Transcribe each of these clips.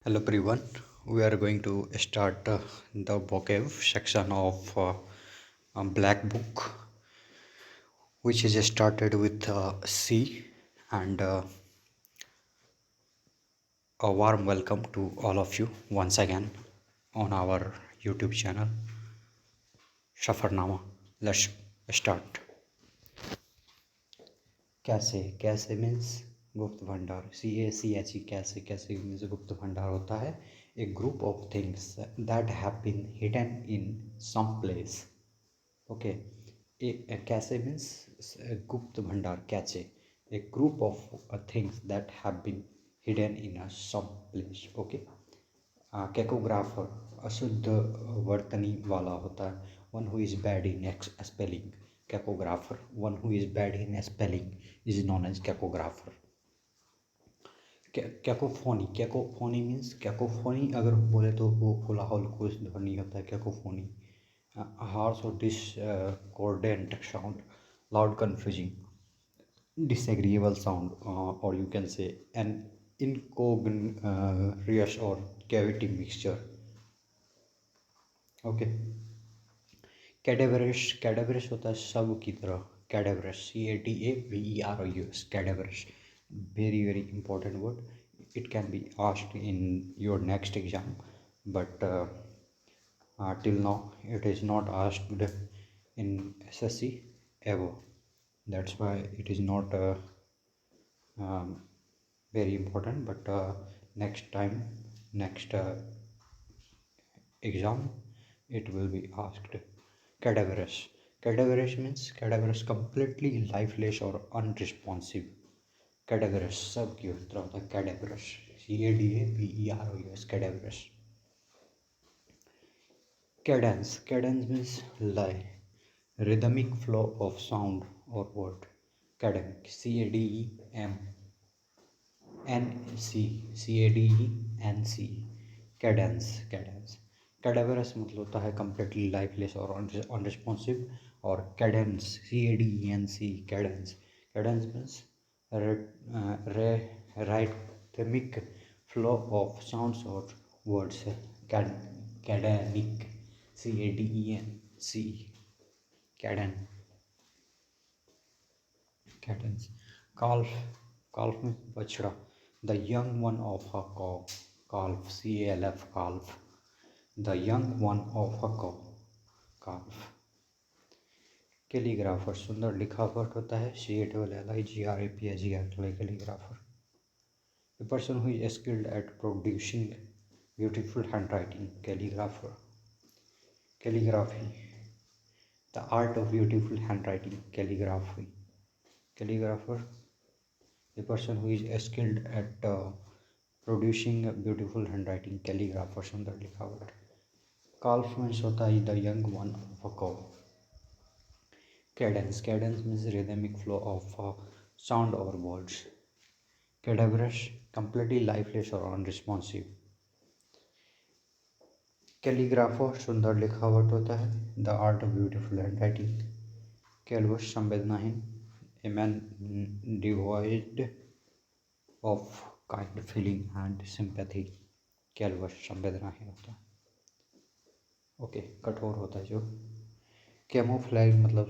Hello everyone. We are going to start the vocab section of Black Book, which is started with C. And a warm welcome to all of you once again on our YouTube channel, Shafarnama. Let's start. कैसे कैसे means गुप्त भंडार CACHE कैसे कैसे means गुप्त भंडार होता है a group of things that have been hidden in some place. Okay. कैसे मीन्स गुप्त भंडार cache a group of things that have been hidden in a some place. Okay. Cacographer अशुद्ध वर्तनी वाला होता है. One who is bad in spelling. Cacographer one who is bad in spelling is known as cacographer. Cacophony cacophony means cacophony अगर बोले तो वो कोलाहल कुछ ध्वनि होता है. Cacophony harsh or discordant sound, loud, confusing, disagreeable sound, or you can say an incongruous or cavity mixture. Okay. Cadaverous cadaverous होता है सब की तरह. Cadaverous CADAVEROUS cadaverous. Very important word. It can be asked in your next exam, but till now it is not asked in SSC ever. That's why it is not um, very important, but next time, next exam, it will be asked. Cadaverous means cadaverous, completely lifeless or unresponsive. Cadaverous सब की तरह होता है. Cadaverous CADAVEROUS cadaverous. Cadence means lay, rhythmic flow of sound or word. Cadence CADEMNC cadence. Cadaverous मतलब होता है completely lifeless और unresponsive. और cadence cadence means rhythmic flow of sounds or words. Cadenic CADENC cadence. Calf means bachda, the young one of a cow. Calf calf, the young one of a cow. Calf. Calligrapher सुंदर लिखावट होता है. CALLIGRAPHER calligrapher. A person who is skilled at producing beautiful handwriting. Calligrapher. Calligraphy, the art of beautiful handwriting. Calligraphy. Calligrapher, a person who is skilled at producing beautiful handwriting. Calligrapher सुंदर लिखावट. Calf means होता है the young one of a cow. Cadence means rhythmic flow of sound or words. Cadaverous, completely lifeless or unresponsive. Calligrapher सुंदर लिखावट होता है. The art of beautiful handwriting. Callous संवेदनाहीन, a man devoid of kind feeling and sympathy. Callous संवेदनाहीन होता है. Okay. कठोर होता है जो. कैमोफ्लेज मतलब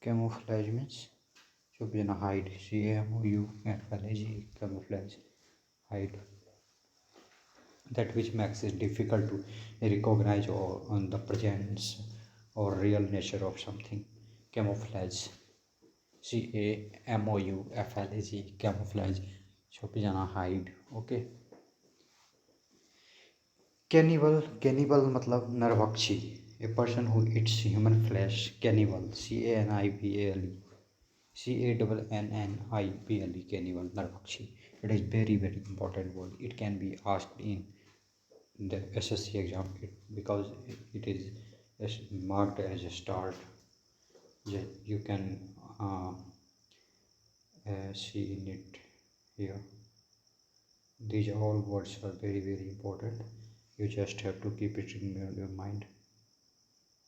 कैमोफ्लेज मीन्स छुप जाना. Hide CAMOUFLAGE camouflage. Hide. That which makes it difficult to recognize or the presence or real nature of something. Camouflage. CAMOUFLAGE camouflage. छुप जाना. Hide. Okay. Cannibal मतलब नरभक्षी. A person who eats human flesh. Cannibal. CANIBALE. CANNIBALE cannibal नरभक्षी. It is very important word. It can be asked in the SSC exam because it is marked as a start. You can see in it here. These all words are very important. You just have to keep it in your mind.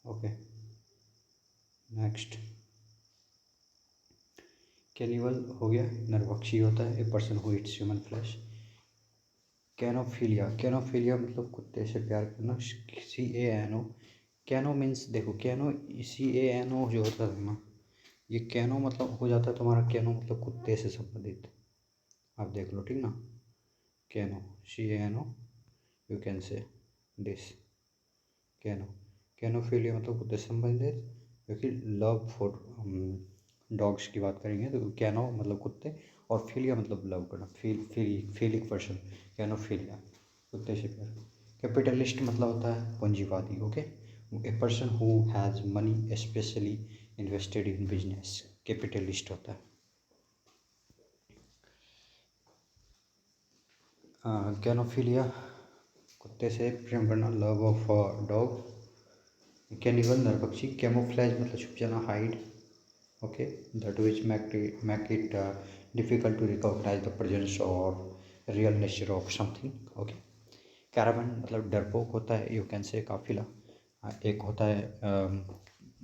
Okay. Next. कैनिवल हो गया, नरभक्षी होता है, a person who eats human flesh. Canophilia, canophilia मतलब कुत्ते से प्यार करना, CANO। कैनो मीन्स देखो, कैनो CANO जो होता है ना, ये कैनो मतलब हो जाता है तुम्हारा, कैनो मतलब कुत्ते से संबंधित। आप देख लो, ठीक ना, cano CANO, you can say this cano. Canophilia मतलब कुत्ते से संबंधित, क्योंकि लव फॉर डॉग्स की बात करेंगे तो कैनो मतलब कुत्ते, और फिलिया मतलब लव करना, फीलिंग पर्सन, कैनोफिलिया कुत्ते से प्यार। कैपिटलिस्ट मतलब होता है पूंजीवादी, okay, A person who has money specially invested in business, capitalist होता है। कैनोफिलिया कुत्ते से प्रेम करना, लव ऑफ डॉग। कैनिवल नरभक्षी। कैमोफ्लेज मतलब छुप जाना, hide, okay, that which make it difficult to recognize the presence or real nature of something, okay. Caravan मतलब डरपोक होता है, यू कैन से काफिला। एक होता है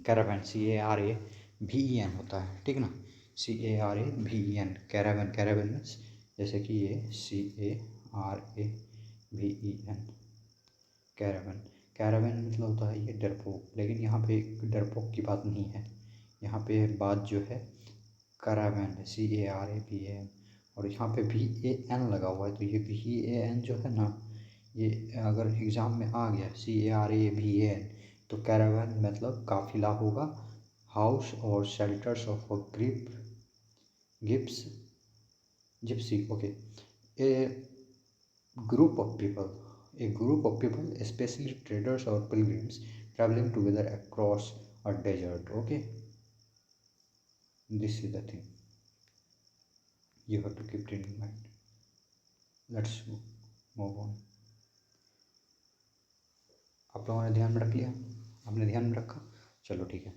कैरावन, CARAVEN होता है, ठीक ना, CARAVEN, कैरावन। कैरावन मीन्स जैसे कि ये CARAVEN, कैरावन। कैरावन मतलब होता है ये डरपोक, लेकिन यहाँ पे डरपोक की बात नहीं है, यहाँ पे बात जो है कैरावन, CARAVAN, और यहाँ पे VAN लगा हुआ है, तो ये VAN जो है ना, ये अगर एग्ज़ाम में आ गया CARAVAN, तो कैरावन मतलब काफिला होगा, हाउस और शेल्टर्स ऑफ गिप्स gypsy, okay, a group of people especially traders or pilgrims traveling together across a desert, okay, this is the thing you have to keep it in mind. Let's move on. आप लोगों ने ध्यान में रख लिया, आपने ध्यान में रखा, चलो ठीक है।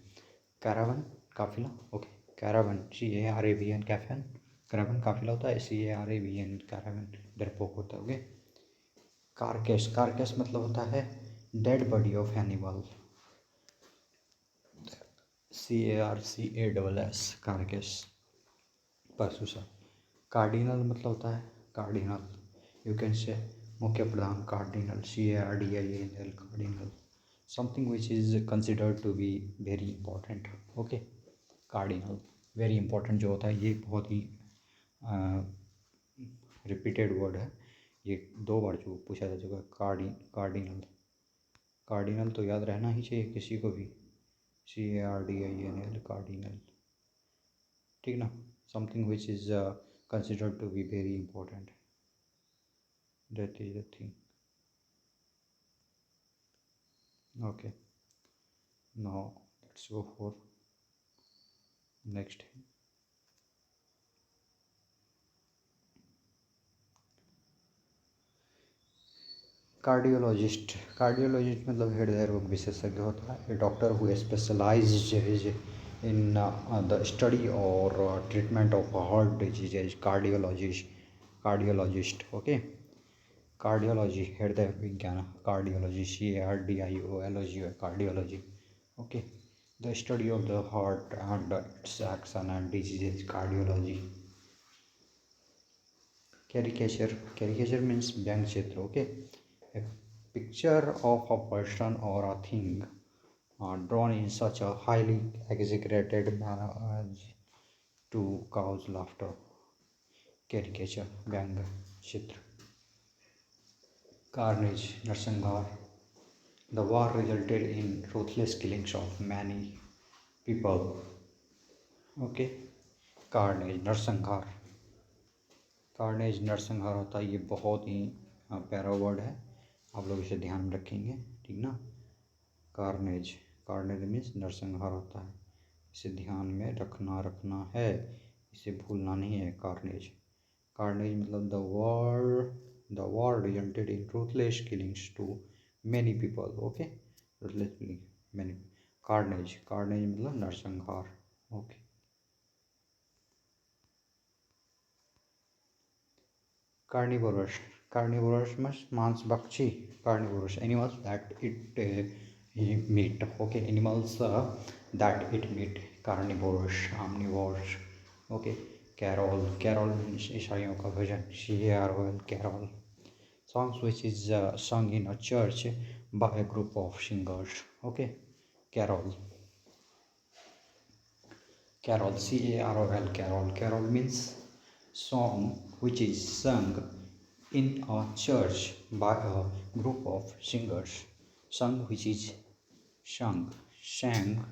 कैरावन काफिला, ओके, कैरावन CARAVAN, कैफन, कैरावन काफिला होता है, CARAVAN, कैरावन डरपोक होता है, ओके। कारकेस, कारकेस मतलब होता है dead body of animal, CARCASS, कारकेस, पशु सा। कार्डिनल मतलब होता है कार्डिनल, यू कैन से मुख्य प्रधान, cardinal, CARDINAL, cardinal, something which is considered to be very important, okay. Cardinal very important जो होता है, ये बहुत ही रिपीटेड वर्ड है, ये 2 बार जो पूछा जा चुका है। कार्डिनल, कार्डिनल तो याद रहना ही चाहिए किसी को भी, CARDINAL, कार्डिनल, ठीक ना, something which is considered to be very important, that is the thing, okay। Now let's go for next। Cardiologist, cardiologist मतलब हृदय रोग विशेषज्ञ होता है, a doctor who specialised in the study और treatment of heart diseases, cardiologist, okay. Cardiology हृदय विज्ञान, cardiology CARDIOLOGY, cardiology, okay, the study of the heart and its action and diseases, cardiology. Caricature, caricature means व्यंग चित्र, okay, a picture of a person or a thing drawn in such a highly exaggerated manner as to cause laughter, caricature, व्यंग चित्र। carnage, नरसंहार, the war resulted in ruthless killings of many people, okay, carnage, नरसंहार, carnage नरसंहार होता है, ये बहुत ही प्यारा वर्ड है, आप लोग इसे ध्यान में रखेंगे, ठीक ना। कार्नेज, कार्नेज मीन्स नरसंहार होता है, इसे ध्यान में रखना है, इसे भूलना नहीं है। कार्नेज, कार्नेज मतलब the war resulted in ruthless killings to many people, okay, ruthless killing many. Carnage, carnage मतलब नरसंहार, ओके। कार्निवोरस, कार्निवोरस मीन्स मांसभक्षी, carnivorous animals that eat meat, okay, animals that eat meat, carnivorous, omnivores, okay. Carol means ईसाइयों का भजन, CAROL, carol. Songs which is sung in a church by a group of singers. Okay, carol. Carol. Carol means song which is sung in a church by a group of singers. Sung which is sung, sang.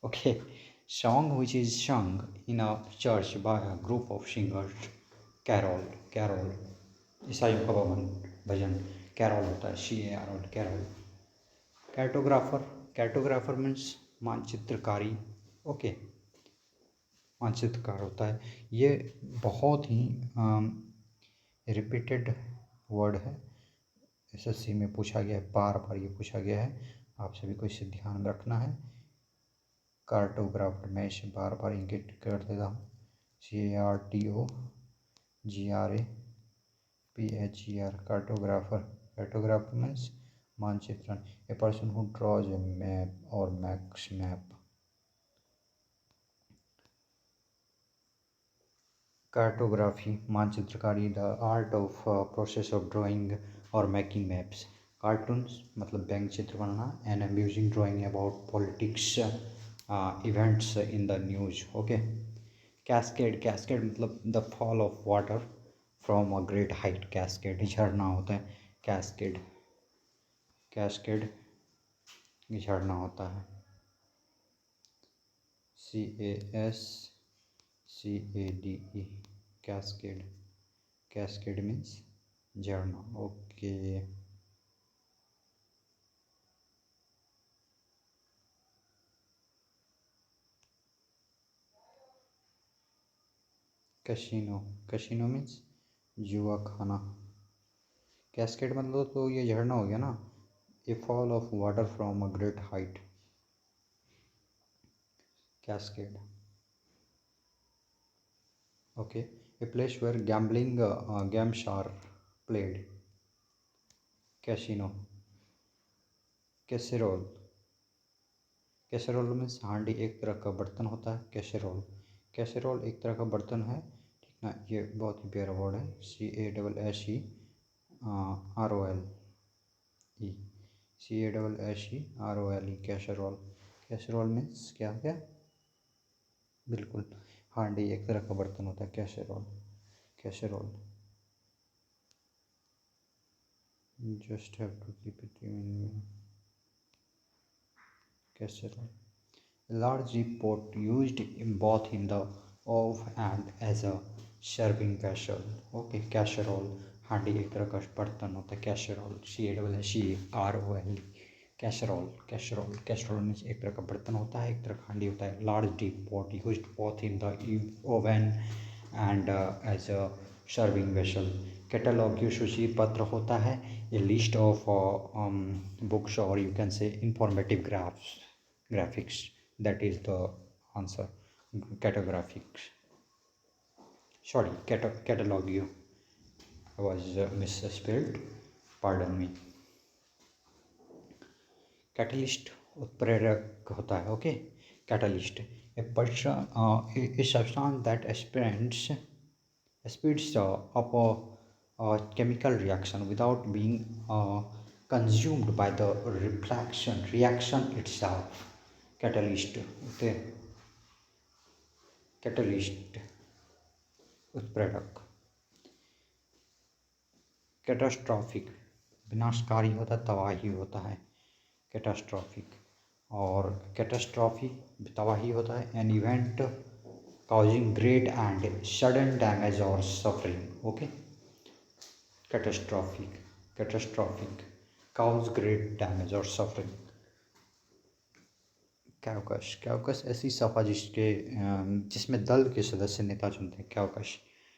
Okay, song which is sung in a church by a group of singers. Carol. ईसाइयों का भजन carol होता है, CAROL, carol. कैटोग्राफर means मानचित्रकारी. Okay, मानचित्रकार होता है. ये बहुत ही repeated word है, SSC में पूछा गया है, बार बार ये पूछा गया है, आप सभी को इसे ध्यान रखना है. कार्टोग्राफर, मैं इसे बार बार इंगित कर देता हूँ, CARTOGRAPHER. कार्टोग्राफर मीन्स मानचित्रण. A person who draws a map और मैक्स मैप. कार्टोग्राफी, मानचित्रकारी, the art of process of drawing और मेकिंग मैप्स. कार्टून्स मतलब व्यंग्य चित्र बनाना. And amusing drawing about politics events in the news. Okay. Cascade मतलब the fall of water from a great height. Cascade झरना होता है. कैस्केड झरना होता है. CASCADE. कैस्केड मीन्स झरना. ओके. कैसीनो मीन्स जुआ खाना. कैस्केड मतलब तो ये झरना हो गया ना. A fall of water from a great height. Cascade. Okay. A place where gambling games are played. Casino. Casserole means हांडी, एक तरह का बर्तन होता है. कैसेरोल एक तरह का बर्तन है, ठीक ना. ये बहुत ही प्यारा वर्ड है. CASSEROLE. कैसेरोल मीन्स क्या हो गया. बिल्कुल, हांडी एक तरह का बर्तन होता है. Casserole. Just have to keep it in. Casserole. A large deep pot used in both in the oven and as a serving vessel. Okay, casserole. हांडी एक तरह का बर्तन होता है. Casserole, CASSEROLE. कैशरोल मीन्स एक तरह का बर्तन होता है, एक तरह का हांडी होता है. Large deep pot used both in the oven and as a serving vessel. Catalogue की सूची पत्र होता है. ए लिस्ट ऑफ बुक्स और you can say informative graphics. That is the answer. Catalog. I was misspelled, pardon me. Catalyst उत्प्रेरक होता है. Okay. Catalyst, a substance that speeds up a chemical reaction without being consumed by the reaction itself. Catalyst. Okay. Catalyst उत्प्रेरक. Catastrophic विनाशकारी होता है, तबाही होता है. कैटास्ट्रॉफिक. और कैटास्ट्रॉफी तबाही होता है. An event causing great and sudden damage or suffering. Okay. Catastrophic cause great damage or suffering. कैवकस ऐसी सभा जिसमें दल के सदस्य नेता चुनते हैं. कैवकस.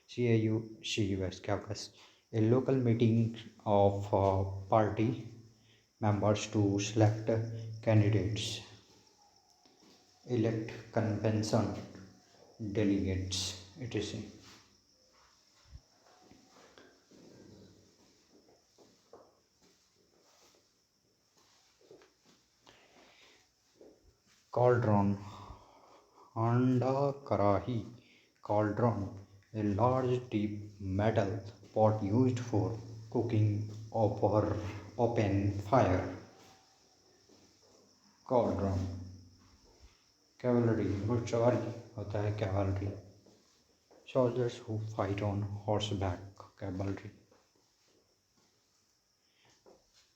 CAUCUS. कैवकस. A local meeting of party members to select candidates. Elect convention delegates, etc. Cauldron, हांडा, कराही. cauldron, a large deep metal pot used for cooking over open fire. Cauldron. Cavalry, घुड़सवारी होता है cavalry. Soldiers who fight on horseback. Cavalry.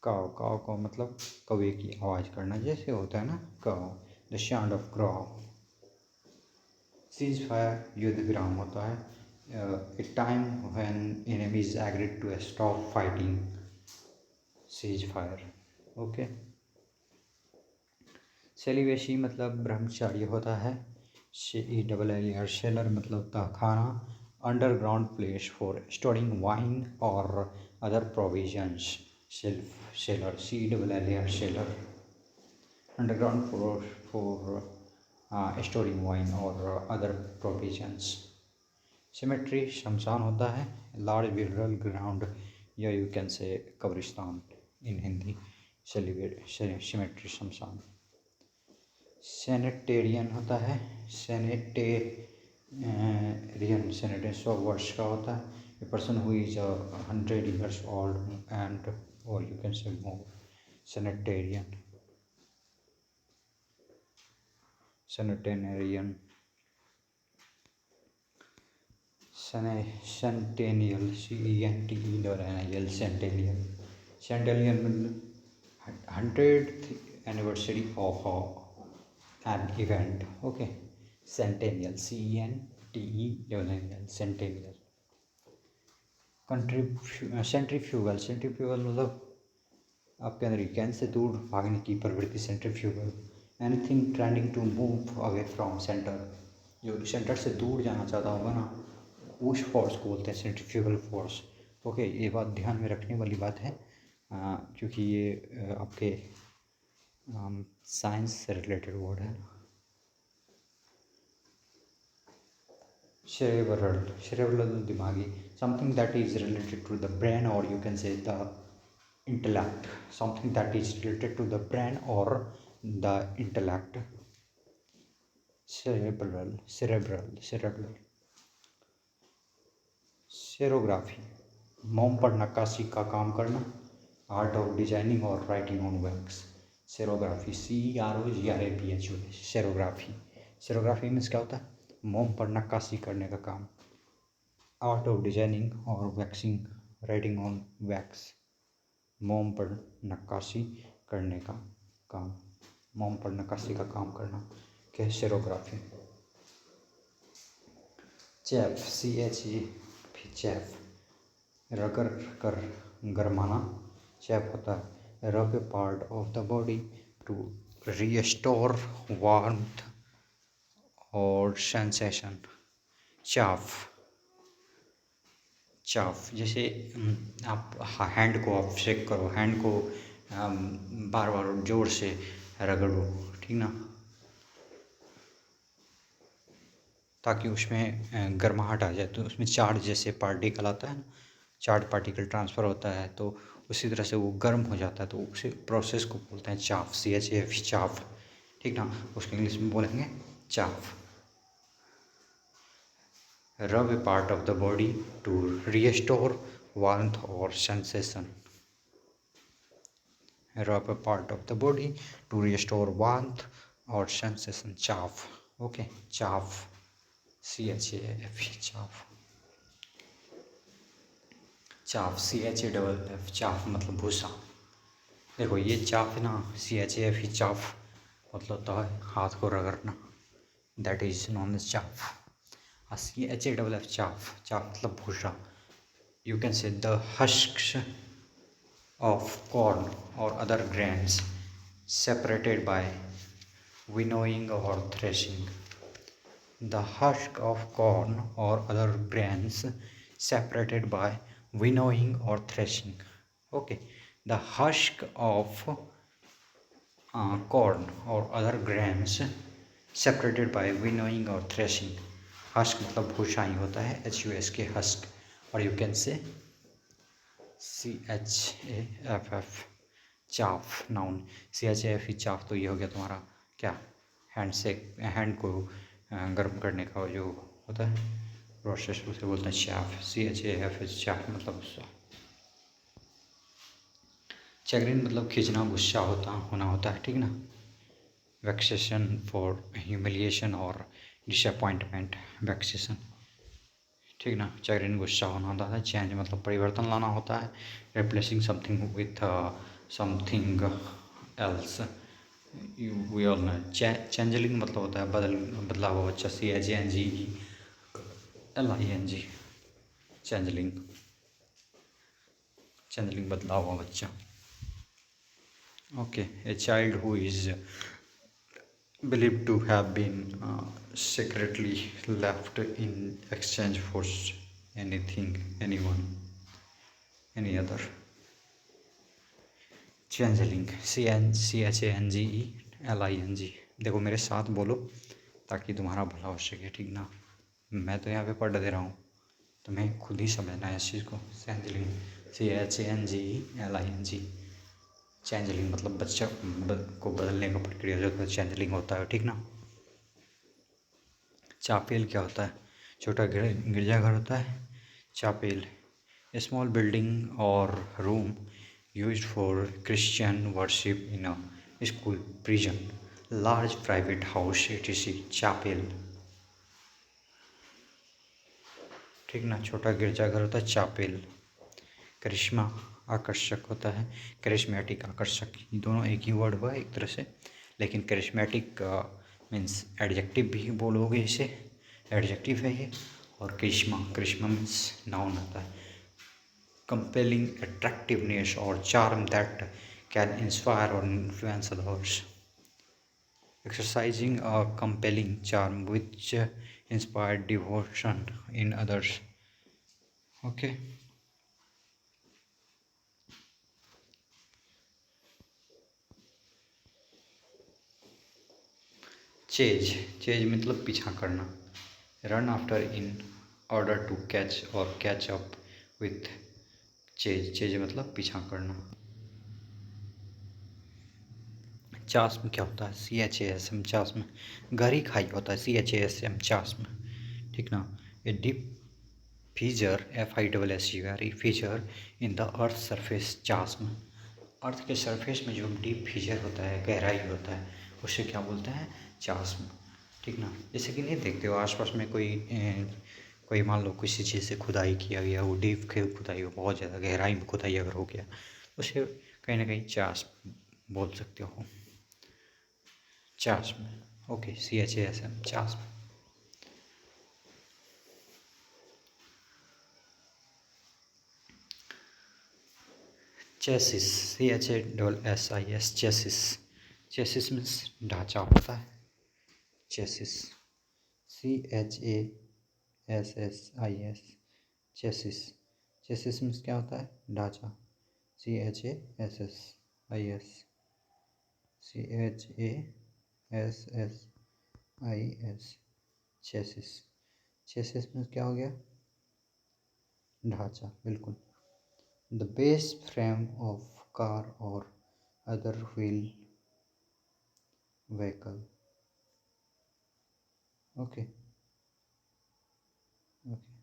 काव काव को मतलब कौवे की आवाज़ करना, जैसे होता है ना caw, the sound of crow. Cease fire युद्ध विराम होता है, a time when enemies agreed to stop fighting. Cease fire. Okay. Celibacy मतलब ब्रह्मचार्य होता है. SELLER शेलर मतलब तहखाना, underground place for storing wine और other provisions. Cellar SELLER cellar. Underground for storing wine और अदर प्रोविजंस. सिमेट्री शमशान होता है. लार्ज ब्यूरल ग्राउंड, या यू कैन से कब्रिस्तान इन हिंदी. सिमेट्री शमशान. सेनेटेरियन होता है. सेनेटेरियन 100 वर्ष का होता है. A person who is 100 years old and और you can say more. Centenarian. Centenarian. Centennial CENTENNIAL. Centennial. Centennial मतलब 100th anniversary of an event. Okay. Centennial. CENTENNIAL. Centennial. Centrifugal. Centrifugal मतलब आपके अंदर गैस से दूर भागने की प्रवृत्ति. Centrifugal. Anything trending to move away from centre, जो सेंटर से दूर जाना चाहता होगा ना, उस फोर्स को बोलते हैं सेंट्रीफ्यूगल फोर्स. ओके, ये बात ध्यान में रखने वाली बात है, क्योंकि ये आपके साइंस से रिलेटेड वर्ड है. cerebral दिमागी. Something that is related to the brain और you can say the intellect. Something that is related to the brain और द इंटेलेक्ट. cerebral. सेरोग्राफी. मोम पर नक्काशी का काम करना. आर्ट ऑफ डिजाइनिंग और writing on wax. Cerography. CROGRAPHY. Cerography. Cerography means क्या होता है? मोम पर नक्काशी करने का काम. आर्ट ऑफ डिजाइनिंग और वैक्सिंग, राइटिंग ऑन वैक्स. मोम पर नक्काशी करने का काम. मोम पर नक्काशी का काम करना क्या है? सेरोग्राफी. चैफ. CHEF. चैफ. रगड़ कर गरमाना. चैफ होता है rub a part of the body to restore warmth और सेंसेशन. चाफ. जैसे आप हैंड को आप शेक करो, हैंड को बार बार जोर से रगड़ो, ठीक ना, ताकि उसमें गर्माहट आ जाए. तो उसमें चार्ज जैसे पार्टिकल आता है ना, चार्ज पार्टिकल ट्रांसफ़र होता है, तो उसी तरह से वो गर्म हो जाता है, तो उसी प्रोसेस को बोलते हैं चाफ. CHAF. चाफ, ठीक ना. उसको इंग्लिश में बोलेंगे chafe. Rub a part of the body to restore warmth और sensation. Rub a part of the body to restore warmth और sensation. Chafe. Okay. Chafe. CHAF. Chafe. Chaff. CHAFF. Chaff मतलब भूसा. देखो ये चाफ ना, CHAF. Chaff मतलब होता है हाथ को रगड़ना. That is known as chaff. CHAFF. Chaff मतलब भूसा. You can say the husks of corn और other grains separated by winnowing और threshing. The husk of corn or other grains separated by winnowing or threshing. Okay, the husk of corn or other grains separated by winnowing or threshing. Husk मतलब भूसा ही होता है, HUSK husk. और you can say CHAFF. Chaff noun. CHAF chaff. तो ये हो गया तुम्हारा क्या? हैंड को गर्म करने का जो होता है प्रोसेस, उसे बोलते हैं चाफ, CHAF, चाफ मतलब गुस्सा। चैग्रिन मतलब खींचना, गुस्सा होना होता है, ठीक ना। वैक्सेशन फॉर ह्यूमिलिएशन और डिसअपॉइंटमेंट, वैक्सेशन, ठीक ना। चैग्रिन गुस्सा होना होता है। चेंज मतलब परिवर्तन लाना होता है, replacing something with something else. We all know changeling मतलब होता है बदला हुआ बच्चा, CHANGELING, चेंजलिंग, चेंजलिंग बदला हुआ बच्चा। Okay, a child who is believed to have been secretly left in exchange for anything, anyone, any other. चेंजलिंग, CHANGELING। देखो मेरे साथ बोलो ताकि तुम्हारा भला हो सके, ठीक ना। मैं तो यहाँ पे पढ़ दे रहा हूँ, तुम्हें खुद ही समझना है इस चीज़ को। चेंजलिंग, CHANGELING। चेंजलिंग मतलब बच्चा को बदलने का प्रक्रिया जो चेंजलिंग होता है, ठीक ना। चापेल क्या होता है? छोटा गिरजाघर होता है चापेल। स्मॉल बिल्डिंग और room used for Christian worship in a school, prison, large private house, etc, चापेल, ठीक ना। छोटा गिरजाघर होता है चापेल। करिश्मा आकर्षक होता है, करिश्मेटिक आकर्षक, दोनों एक ही वर्ड हुआ एक तरह से, लेकिन करिश्मेटिक मीन्स एडजेक्टिव भी बोलोगे इसे, एडजेक्टिव है ये। और करिश्मा मीन्स नाउन आता है। कंपेलिंग अट्रैक्टिवनेस और चार्म दैट कैन इंस्पायर और influence others. Exercising a compelling charm which inspire devotion in others. Okay, chase मतलब पीछा करना। Run after in order to catch और कैच अप विथ। चेज मतलब पीछा करना। चास्म क्या होता है? CHASM, चास्म। गहरी खाई होता है, CHASM, चास्म, ठीक ना। A deep fissure, FISSURE, fissure in the earth surface, chasm. Earth के सरफेस में जो डीप फीचर होता है, गहराई होता है, उसे क्या बोलते हैं? चास्म, ठीक ना। जैसे कि नहीं देखते हो आसपास में कोई मान लो किसी चीज़ से खुदाई किया गया, वो डीप खुदाई हो, बहुत ज़्यादा गहराई में खुदाई अगर हो गया, उसे कहीं ना कहीं चास्म बोल सकते हो, chasm. Okay, CHASM, chasm. Chassis, CHASSIS, chassis. Chassis means ढांचा होता है, chassis, CHASSIS, chassis. Chassis means क्या होता है? ढांचा, CHASSIS, चेसिस। चेसिस मीन्स क्या हो गया? ढांचा, बिल्कुल। The base frame of car और other wheel vehicle. Okay, okay.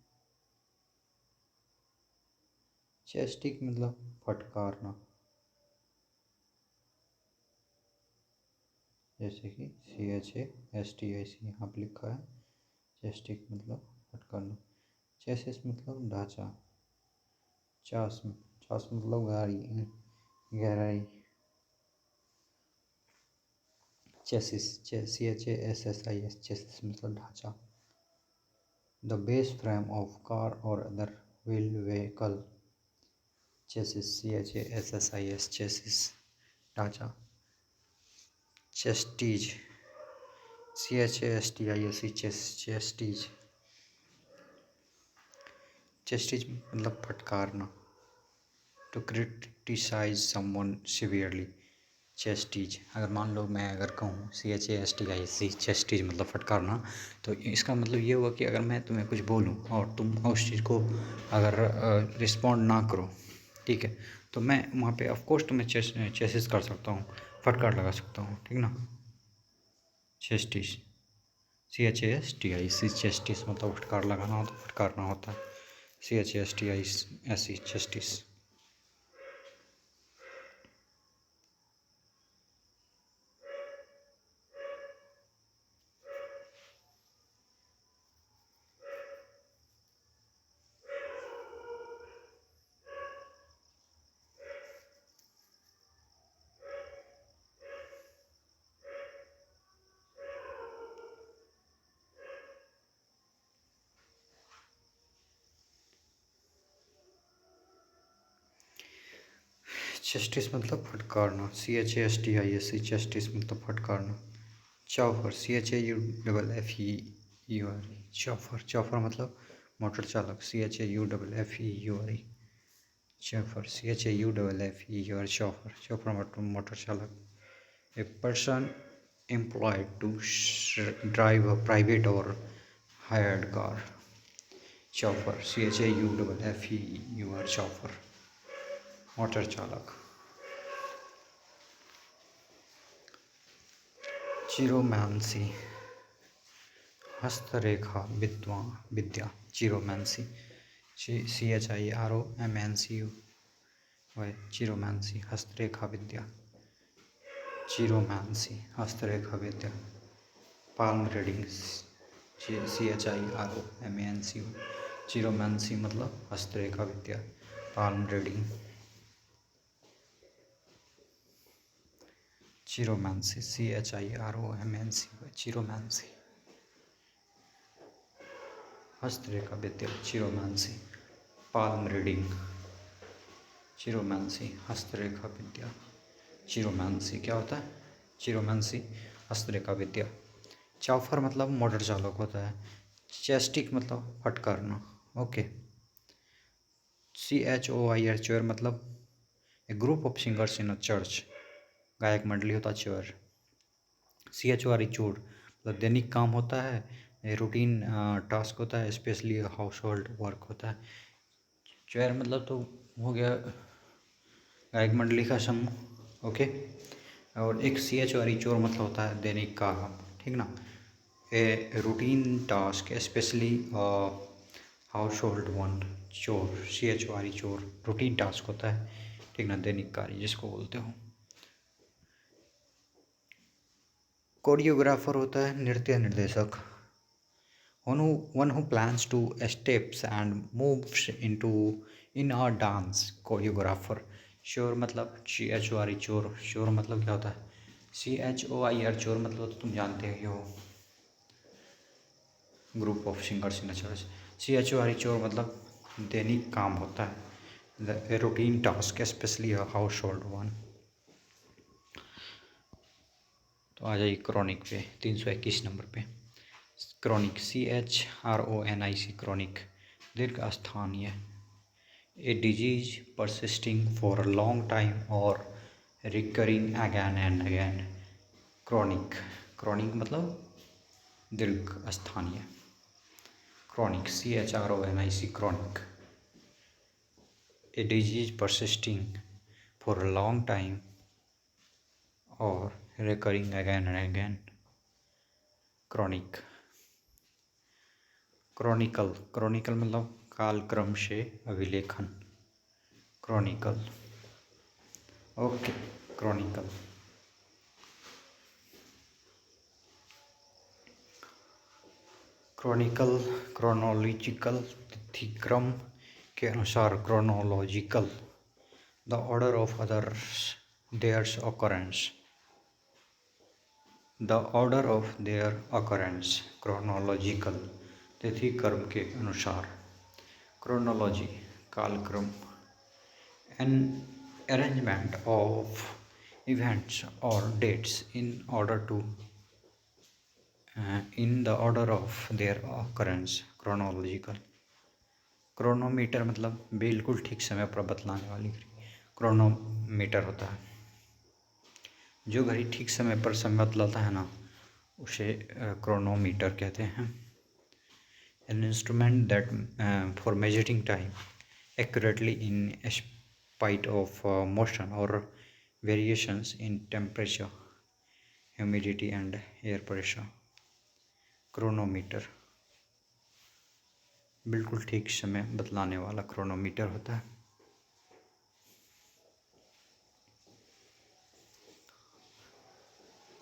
Chastise मतलब फटकारना, जैसे कि CHASTIC यहाँ पर लिखा है। चेस्टिक मतलब फटकारना। चेसिस मतलब ढांचा। चास्म, चास्म मतलब गहराई। चेसिस, CHASSIS, चेसिस मतलब ढांचा। The base frame of car और other wheel vehicle, chassis, CHASSIS, chassis, ढांचा। Chastise, CHASTIC, chastise. चेस्टीज मतलब फटकारना। To criticise someone severely, chastise. अगर मान लो मैं अगर कहूँ CHASTIC, चेस्टीज मतलब फटकारना, तो इसका मतलब ये हुआ कि अगर मैं तुम्हें कुछ बोलूँ और तुम उस चीज़ को अगर रिस्पॉन्ड ना करो, ठीक है, तो मैं वहाँ पे ऑफकोर्स तुम्हें चेसिस कर सकता हूँ, फटकार लगा सकता हूँ, ठीक ना। चेस्टीज, CHASTI जस्टिस मतलब फटकार लगाना हो तो फटकारना होता है CHASTI ऐसी जस्टिस। जस्टिस मतलब फटकारना CHASTIS जस्टिस मतलब फटकारना। चौफर CHAUFFEUR चौफर। चौफर मतलब मोटर चालक CHAUFFEUR चौफर CHAUFFEUR चौफर। चौफर मोटर चालक। A person employed to drive a private or hired car। chauffeur CHAUFFEUR chauffeur motor चालक। चिरोमैंसी हस्तरेखा विद्या। चिरोमैंसी CHIROMANCY चिरोमैंसी हस्तरेखा विद्या। चिरोमैंसी हस्तरेखा विद्या। पाल्म रीडिंग CHIROMANCY चिरोमैंसी मतलब हस्तरेखा विद्या। Palm reading. Chiromancy CHIROMANCY chiromancy हस्तरेखा विद्या। Chiromancy palm reading. चिरोमैंसी हस्तरेखा विद्या। चिरोमैंसी क्या होता है? चिरोमैंसी हस्तरेखा विद्या। चौफर मतलब मोटर चालक होता है। चेस्टिक मतलब फटकारना। ओके। CHOIR चोर मतलब a group of singers in a church. गायक मंडली होता है चोर। CHORE चोर मतलब दैनिक काम होता है, रूटीन टास्क होता है, स्पेशली हाउस होल्ड वर्क होता है। चोर मतलब तो हो गया गायक मंडली का समूह। ओके। और एक CHORE चोर मतलब होता है दैनिक काम। ठीक ना। A routine task specially house hold one. चोर CHORE चोर रूटीन टास्क होता है। ठीक ना, दैनिक कार्य जिसको बोलते हो। कोरियोग्राफर होता है नृत्य निर्देशक। One who plans two steps and moves in a dance. Choreographer. शोर मतलब CHORE चोर। शोर मतलब क्या होता है? CHOIR चोर मतलब तो तुम जानते ही हो, group of singers in a church. CHORE चोर मतलब दैनिक काम होता है, routine task specially house hold one. तो आ जाइए क्रॉनिक पे 321 नंबर पे। क्रॉनिक CHRONIC क्रॉनिक दीर्घ स्थानीय। A disease persisting for a long time और recurring again and again. Chronic. Chronic मतलब दीर्घ स्थानीय। Chronic CHRONIC chronic. A disease persisting for a long time और recurring again and again। Chronic. Chronicle. Chronicle मतलब कालक्रम से अभिलेखन। Chronicle. Okay. Chronicle. Chronicle chronological तिथिक्रम के अनुसार। Chronological the order of others theirs occurrence. The order of their occurrence. Chronological तिथि क्रम के अनुसार। Chronology कालक्रम। N arrangement of events और dates in the order of their occurrence. Chronological. Chronometer मतलब बिल्कुल ठीक समय पर बतलाने वाली घड़ी क्रोनोमीटर होता है। जो घड़ी ठीक समय पर समय बतलाता है ना, उसे क्रोनोमीटर कहते हैं। An instrument that for measuring time accurately in spite of motion और variations in temperature, humidity and air pressure. Chronometer, बिल्कुल ठीक समय बतलाने वाला क्रोनोमीटर होता है।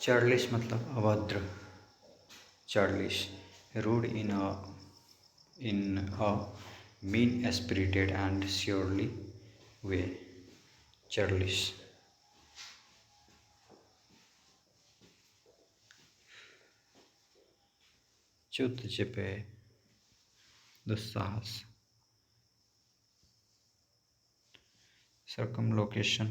चार्लिश मतलब अभद्र, churlish, rude in a mean spirited and surely way, churlish। Chutzpah, दुस्साहस। circumlocution,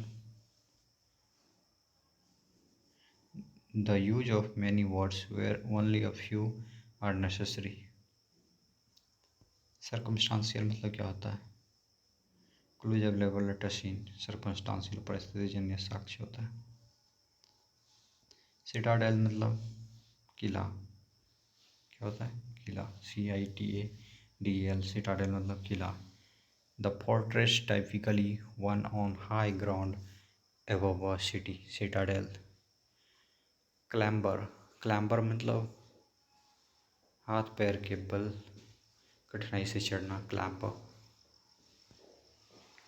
the use of many words where only a few are necessary। circumstantial मतलब क्या होता है? Clues available at a scene, circumstantial परिस्थिति जन्य साक्ष्य होता है। सिटाडेल मतलब किला, क्या होता है? किला, CITADEL, सिटाडेल मतलब किला। The fortress typically one on high ground above a city, citadel. Clamber, clamber मतलब हाथ पैर के बल कठिनाई से चढ़ना, क्लैम्बर।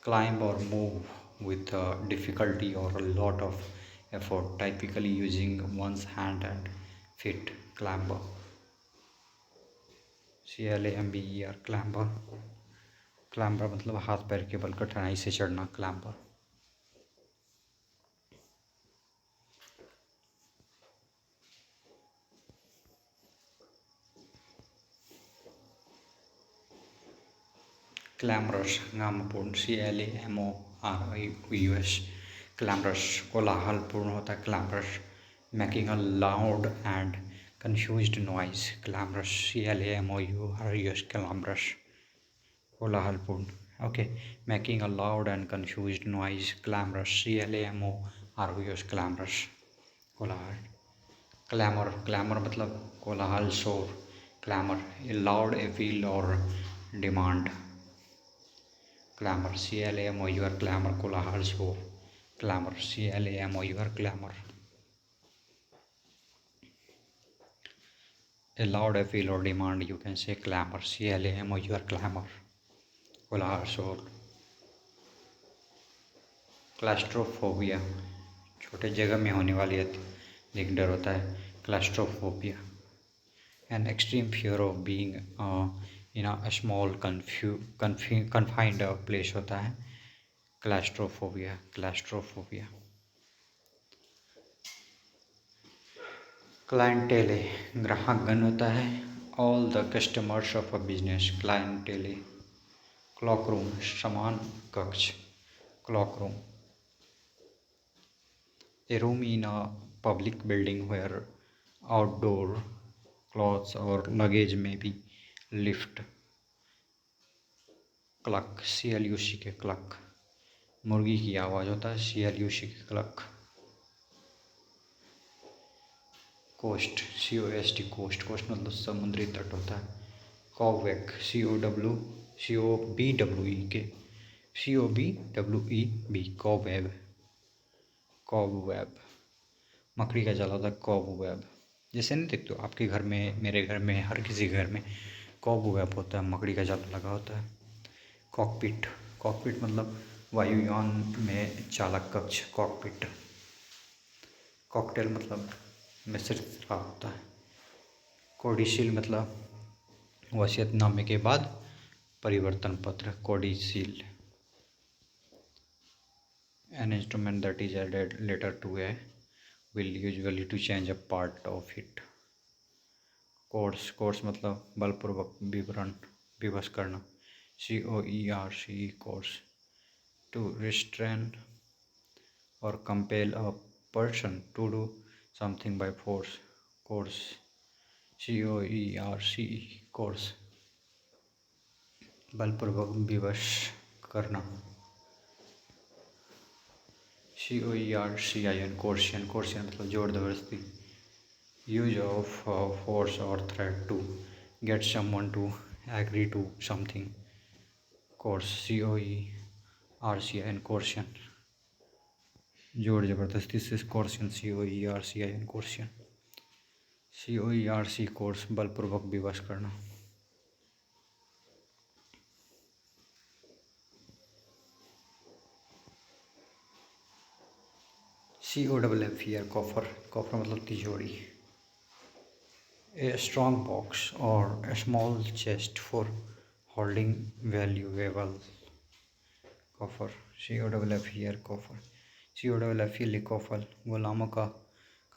Climb or move with difficulty or a lot of effort, typically using one's hand and feet, clamber। CLAMBER, clamber। clamber मतलब हाथ पैर के बल कठिनाई से चढ़ना, clamber। clamorous, गामपूर्ण, CLAMOROUS, clamorous, कोलाहलपूर्ण होता है, clamorous। making a loud and confused noise, clamorous, CLAMOUROUS, clamorous, कोलाहलपूर्ण। Okay, making a loud and confused noise, clamorous, CLAMOROUS, clamorous, कोलाहल। क्लैमर, क्लैमर मतलब कोलाहल, शोर, क्लैमर, ए लाउड अपील और डिमांड, क्लैमर, CLAMOUR, क्लैमर, कोलाहल, शोर, clamour, CLAMOUR, clamour. A loud appeal और demand, you can say clamour, CLAMOUR, clamour, कोलाहल, शोर। क्लास्ट्रोफोबिया, छोटे जगह में होने वाली एक डर होता है, claustrophobia. An extreme fear of being in a small confined place होता है, क्लास्ट्रोफोबिया, क्लास्ट्रोफोबिया। क्लाइंटेले, ग्राहकगण होता है, all the customers of a business, clientele. Cloakroom, समान कक्ष, cloakroom. A room in a public building where outdoor clothes or luggage may be left, cluck, CLUCK, cluck। मुर्गी की आवाज़ होता है, CLUCK, cluck। Coast, COST, coast, coast मतलब समुद्री तट होता है। Cobweb, COBWEB, cobweb, cobweb. मकड़ी का जाल होता है, कॉबवेब। जैसे नहीं देखते हो आपके घर में, मेरे घर में, हर किसी घर में कॉबवेब होता है, मकड़ी का जाल लगा होता है। कॉकपिट, कॉकपिट मतलब वायुयान में चालक कक्ष, कॉकपिट। कॉकटेल मतलब मिश्रित शराब होता है। कोडिशील मतलब वसीयतनामे के बाद परिवर्तन पत्र, कोडिशील। An instrument that is added later to a will, usually to change a part of it। Coerce, coerce मतलब बलपूर्वक विवरण, विवश करना, COERCE, coerce. To restrain or compel a person to do something by force, coerce, COERCE, coerce। बलपूर्वक विवश करना, COERCIN, coercion, coercion मतलब जोर जबरदस्ती। use of force or threat to get someone to agree to something, coerce, COERCIN, coercion, जोर जबरदस्ती से, coercion, COERCIN, coercion। COERC course बलपूर्वक विवश करना। COFF कॉफर, कॉफर मतलब तिजोरी। A strong box or a small chest for holding valuable coffer. COFF coffer. COFF कॉफल, गुलामों का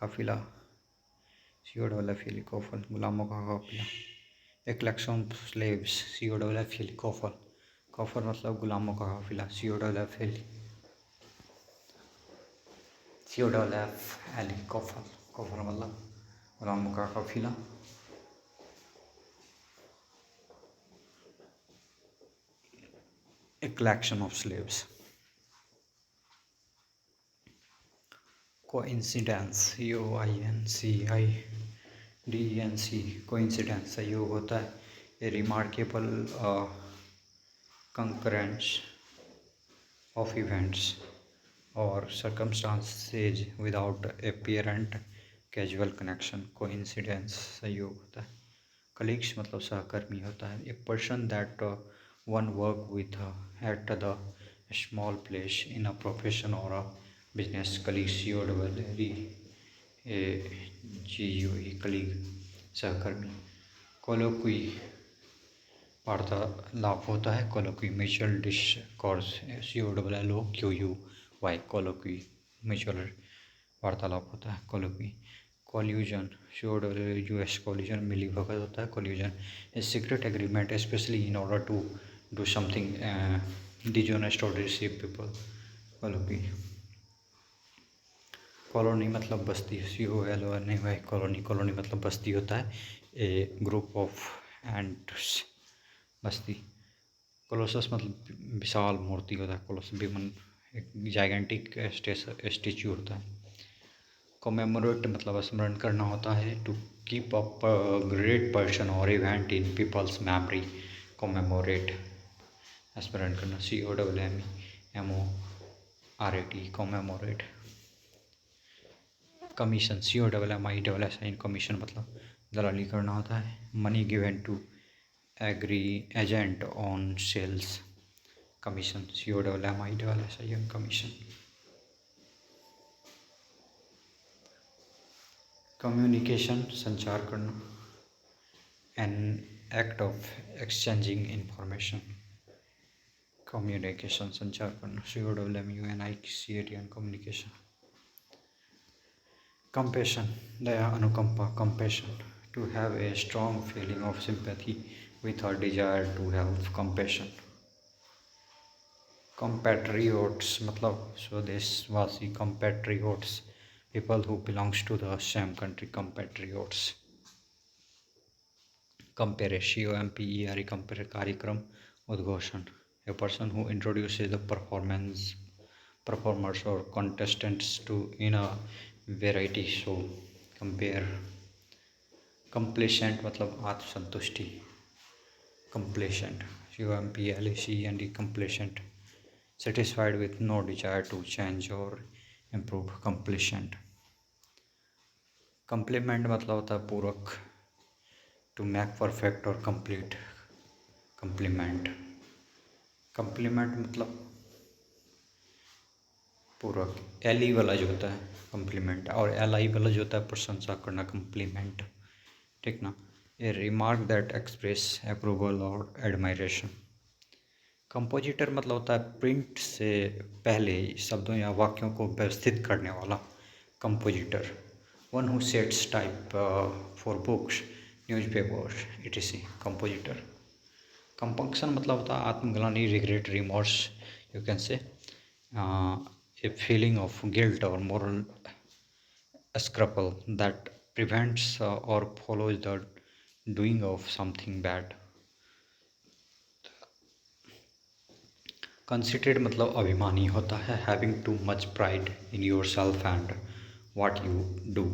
काफिला। COFF गुलामों का काफिला। A collection of slaves। COFF coffle, coffle मतलब गुलामों का काफिला। COFF कॉफल, कॉफर मतलब गुलामों का काफिला। A collection of slaves। Coincidence, COINCIDENC, coincidence संयोग होता है। A remarkable concurrence of events और circumstances without apparent casual connection. Coincidence संयोग होता है। कलीग्स मतलब सहकर्मी होता है। A person that one work with at the small place in a profession और a business. Colleague, COGUE colleague, सहकर्मी। कोलोक्वी वार्तालाप होता है। Colloquy mutual discourse, COLLOQUY colloquy mutual वार्तालाप होता है। कोलोक्वी। कोल्यूजन, COUS कोल्यूजन मिली भगत होता है। Collusion a secret agreement specially in order to do something dishonest और डिसीव पीपल। कोलोक्वी। कॉलोनी मतलब बस्ती, COLONY कॉलोनी, कॉलोनी मतलब बस्ती होता है। ए ग्रुप ऑफ एंट्स, बस्ती। कोलोसस मतलब विशाल मूर्ति होता है। कोलोस विमन एक जाइगेंटिक स्टेचू होता है। कॉमेमोरेट मतलब स्मरण करना होता है। To keep up great person और event in people's memory. Commemorate स्मरण करना। COMMEMORATE commemorate. Commission, COMMISSION commission मतलब दलाली करना होता है। Money given to agree agent on sales. Commission, COMMISSION commission. Communication संचार करना। An act of exchanging information. Communication संचार करना। COMMUNICATION communication. कंपैशन, दया अनुकंपा। Compassion to have a strong feeling of sympathy with a desire to help. Compassion. Compatriots मतलब स्वदेशवासी। Compatriots people who belongs to the same country. Compatriots. Compere, COMPER compere कार्यक्रम, उद्घोषण। A person who introduces the performers और contestants to in a variety show। Compere. Complacent मतलब आत्मसंतुष्टि। Complacent, COMPLACENT complacent. Satisfied with no desire to change और improve. Complacent. Compliment मतलब होता है पूरक। टू मेक परफेक्ट और कंप्लीट। कंप्लीमेंट। कंप्लीमेंट मतलब पूरक। LE वाला जो होता है कंप्लीमेंट और LI वाला जो होता है प्रशंसा करना। कंप्लीमेंट, ठीक ना। ए रिमार्क दैट एक्सप्रेस अप्रूवल और एडमायरेशन। कंपोजिटर मतलब होता है प्रिंट से पहले शब्दों या वाक्यों को व्यवस्थित करने वाला। Compositor. One who sets type for books, newspapers, etc। Compositor. Compunction मतलब होता है आत्मग्लानि, regret, remorse, you can say a feeling of guilt or moral scruple that prevents or follows the doing of something bad। conceited मतलब अभिमानी होता है। having too much pride in yourself and what you do।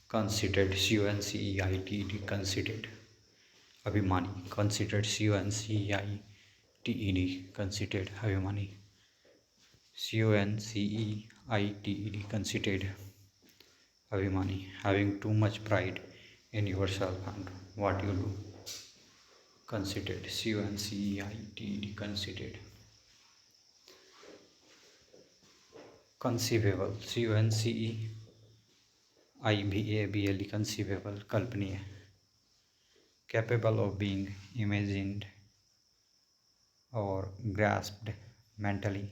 conceited, CONCEITED conceited अभिमानी। conceited, CONCEITED conceited अभिमानी। CONCEITED conceited अभिमानी। having too much pride in yourself and what you do. Conceited, CONCEITED, conceited. Conceivable, CONCEIVABLE, conceivable, कल्पनीय. Capable of being imagined or grasped mentally.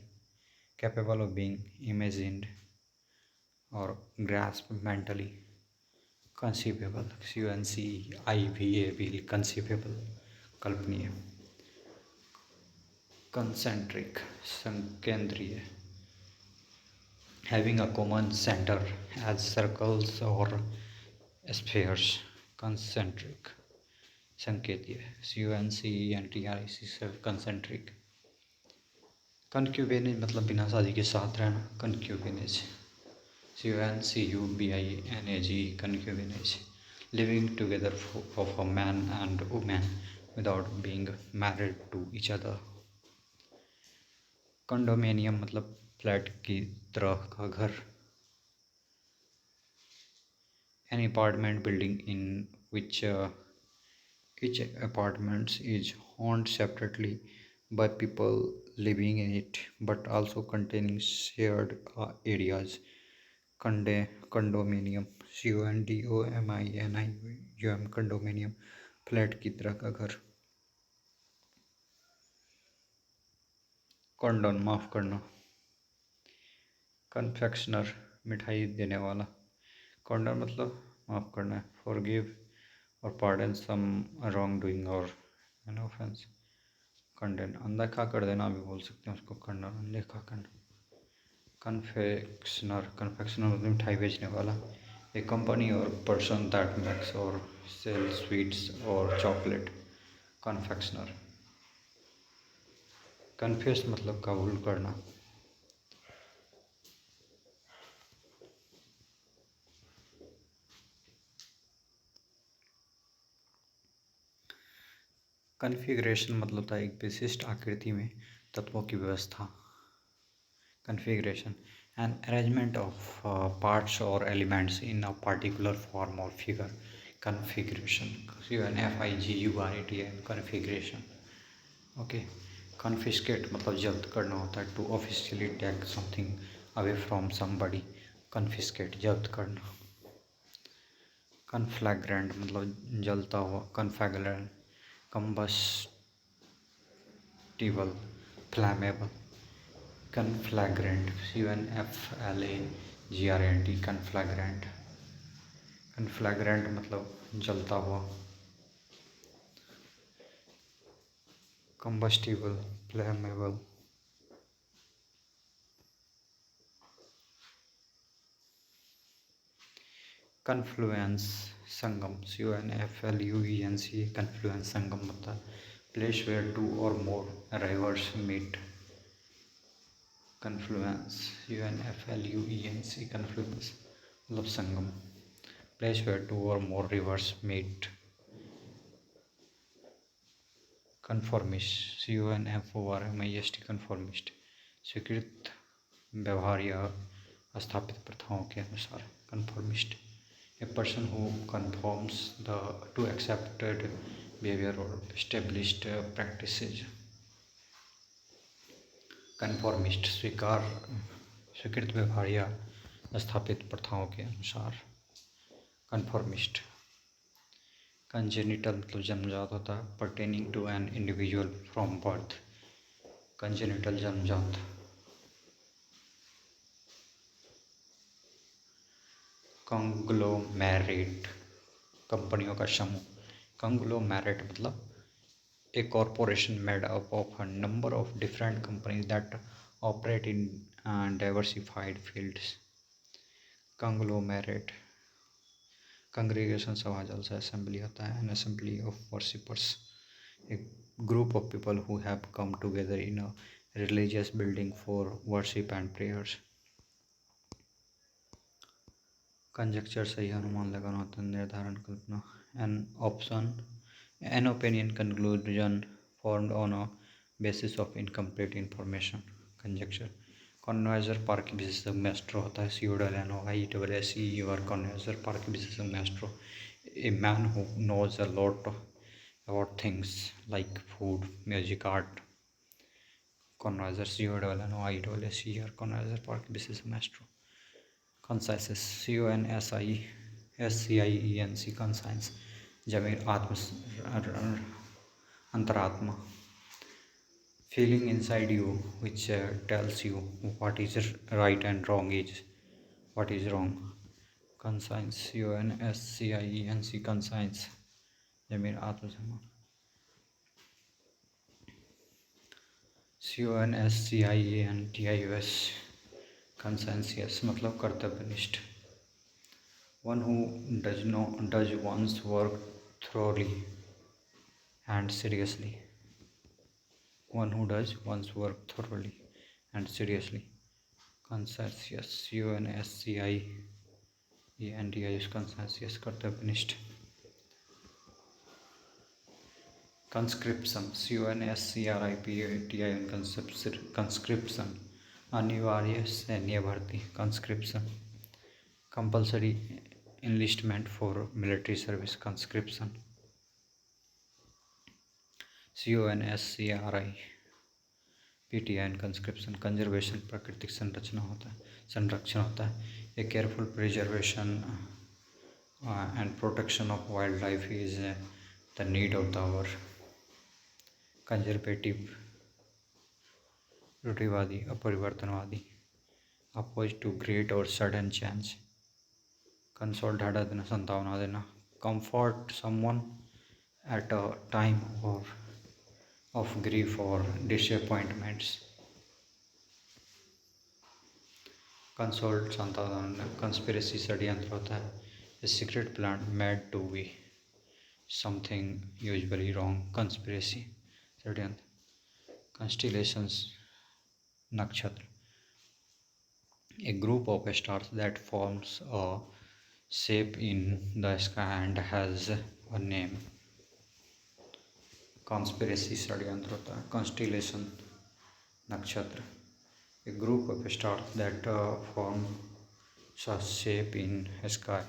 Capable of being imagined or grasped mentally. Conceivable, CONCEIVABLE, conceivable, कल्पनीय. Concentric, संकेंद्रीय. Having a common center as circles or spheres. Concentric, संकेतीय. CONCENTRIC, concentric. कंक्यूबेनेज मतलब बिना शादी के साथ रहना. Concubinage, CONCUBINAGE, concubinage. Living together of a man and women without being married to each other. Condominium मतलब flat की तरह का घर. An apartment building in which each apartment is owned separately by people living in it but also containing shared areas. Condominium, CONDOMINIUM, condominium, flat की तरह का घर. कॉन्डोन, माफ़ करना. कन्फेक्शनर, मिठाई देने वाला. कॉन्डोन मतलब माफ़ करना है. फॉरगिव और पार्डन सम रॉन्ग डूइंग और एन ऑफेंस. कंडेन, अनदेखा कर देना भी बोल सकते हैं उसको. कंडन, अनदेखा करना. कन्फेक्शनर, कन्फेक्शनर मतलब मिठाई बेचने वाला. ए कंपनी और पर्सन दैट मेक्स और सेल स्वीट्स और चॉकलेट. कन्फेक्शनर. कन्फेस मतलब कबूल करना. कन्फिग्रेशन मतलब था एक विशिष्ट आकृति में तत्वों की व्यवस्था. Configuration, an arrangement of parts और elements in a particular form और figure. Configuration, CONFIGURATE, configuration. Okay. Confiscate मतलब जब्त करना होता है. To officially take something away from somebody. Confiscate, जब्त करना. कन्फ्लैग्रेंट मतलब जलता हुआ. कन्फैगरेंट, कंबस्टिबल, फ्लैमेबल. कन्फ्लैग्रेंट, CONFLAGRANT, कन्फ्लैग्रेंट. कन्फ्लैग्रेंट मतलब जलता हुआ. Combustible, flammable. कन्फ्लुएंस, संगम, CONFLUENC, कन्फ्लुएंस, संगम होता है. Place where two or more rivers meet. Confluence, CONFLUENC, confluence मतलब संगम. Place where two or more rivers meet. Conformist, CONFORMIST, conformist. स्वीकृत व्यवहार या स्थापित प्रथाओं के अनुसार. Conformist. A person who conforms to accepted behavior or established practices. Conformist, स्वीकृत व्यवहार या स्थापित प्रथाओं के अनुसार. Conformist. Congenital मतलब जन्मजात होता है. Pertaining to an individual from birth. Congenital, जन्मजात. कंग्लोमेरेट, कंपनियों का समूह. कंग्लोमेरेट मतलब a corporation made up of a number of different companies that operate in diversified fields. Conglomerate. Congregation सभा जलसा. Assembly होता है. An assembly of worshippers, a group of people who have come together in a religious building for worship and prayers. Conjuncture, सही अनुमान लगाना होता है. निर्धारण, कल्पना. An opinion, conclusion formed on a basis of incomplete information. Conjecture. Connoisseur, पार्क विशेषज्ञ, maestro होता है. CONNOISER, पार्क विशेषज्ञ, maestro. A man who knows a lot about things like food, music, art. Connoisseur, C-O-N-N-O-I-S-E-R, connoisseur par business maestro. Conscience, C-O-N-S-I-S-C-I-E-N-C, conscience. जमीन आत्म अंतरात्मा. Feeling inside you which tells you what is right and wrong is what is wrong. Conscience, C-O-N-S-C-I-E-N-C, conscience. जमीन आत्मसम्मान. CONSCIENTIUS, conscientious मतलब कर्तव्यनिष्ठ. One who does one's work thoroughly and seriously. One who does one's work thoroughly and seriously. Conscientious, CONSCIENTIUS, conscientious कर्तव्यनिष्ठ. Conscription, CONSCRIPTION, conscription, अनिवार्य सैन्य भर्ती. Conscription, compulsory enlistment for military service. Conscription, CONSCRIPTION, conscription. Conservation, प्राकृतिक संरक्षण होता है. A careful preservation and protection of wildlife is the need of the hour. Conservative, रूढ़िवादी, अपरिवर्तनवादी. Opposed to great और सडन चेंज. कंसोल, ढाढ़ा देना, संतावना देना. Comfort someone at a time और ऑफ ग्रीफ और डिसअपॉइंटमेंट्स. कंसोल, संतावना. कंस्पिरेसी, षड्यंत्र होता है. A secret plan made to be something usually wrong. Conspiracy, षड्यंत्र. Constellations, nakshatra. A group of stars that forms a shape in the sky and has a name. Conspiracy, षड्यंत्र होता है. Constellation, nakshatra. A group of stars that forms a shape in sky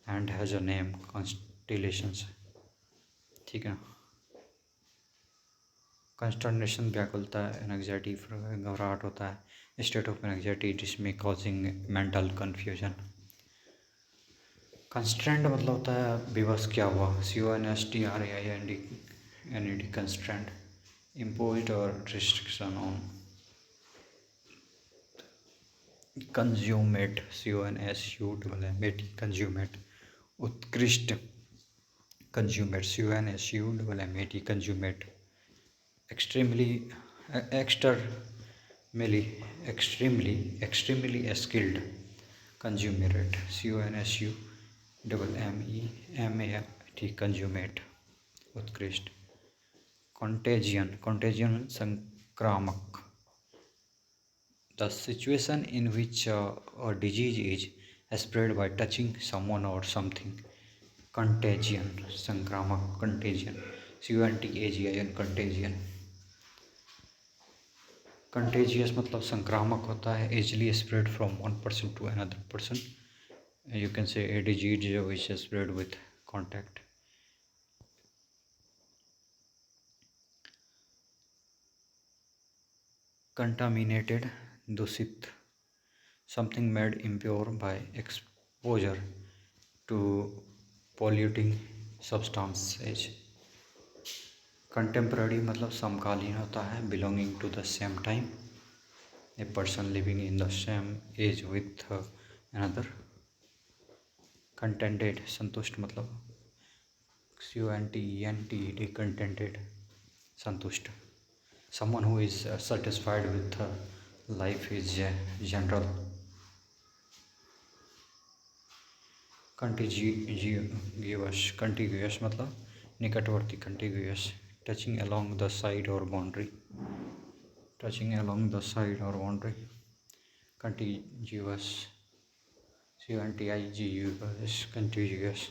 and has a name. Constellations. ठीक है. कंस्टर्नेशन, व्याकुलता. Anxiety, घबराहट होता है. State of anxiety जिसमें कॉजिंग मेंटल कन्फ्यूजन. कंस्ट्रेंट मतलब होता है विवश क्या हुआ. CONSTRAIND, constraint. Imposed or restriction on. Consummate, CONSUMATE, consummate. उत्कृष्ट, consummate, CONSUMATE, consummate. extremely skilled, consummate. CONSUMMEMAT, consummate, उत्कृष्ट. contagion, संक्रामक. The situation in which a disease is spread by touching someone or something. Contagion, संक्रामक. Contagion, CONTAGION, contagion. Contagious मतलब संक्रामक होता है. easily spread from one person to another person. You can say a disease which is spread with contact. Contaminated, दूषित. Something made impure by exposure to polluting substances. Contemporary मतलब समकालीन होता है. Belonging to the same time. A person living in the same age with another. Contented, संतुष्ट मतलब CONTENTED, contented, संतुष्ट. Someone who is satisfied with life is general. Contiguous मतलब निकटवर्ती. Contiguous. Touching along the side or boundary. Contiguous, CONTIGUOUS, contiguous,